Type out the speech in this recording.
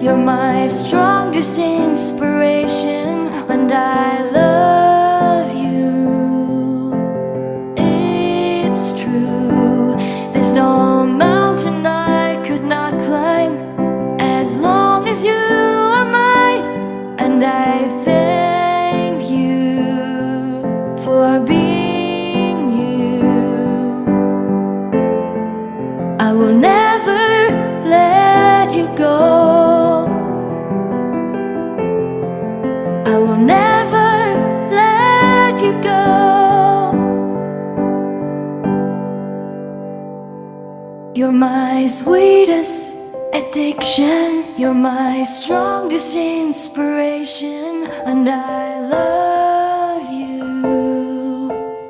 You're my strongest inspiration, and I love you. It's true, there's no mountain I could not climb as long as you are mine, and I thank you for being you. I will never let you go. I will never let you go. You're my sweetest addiction. You're my strongest inspiration, and I love you.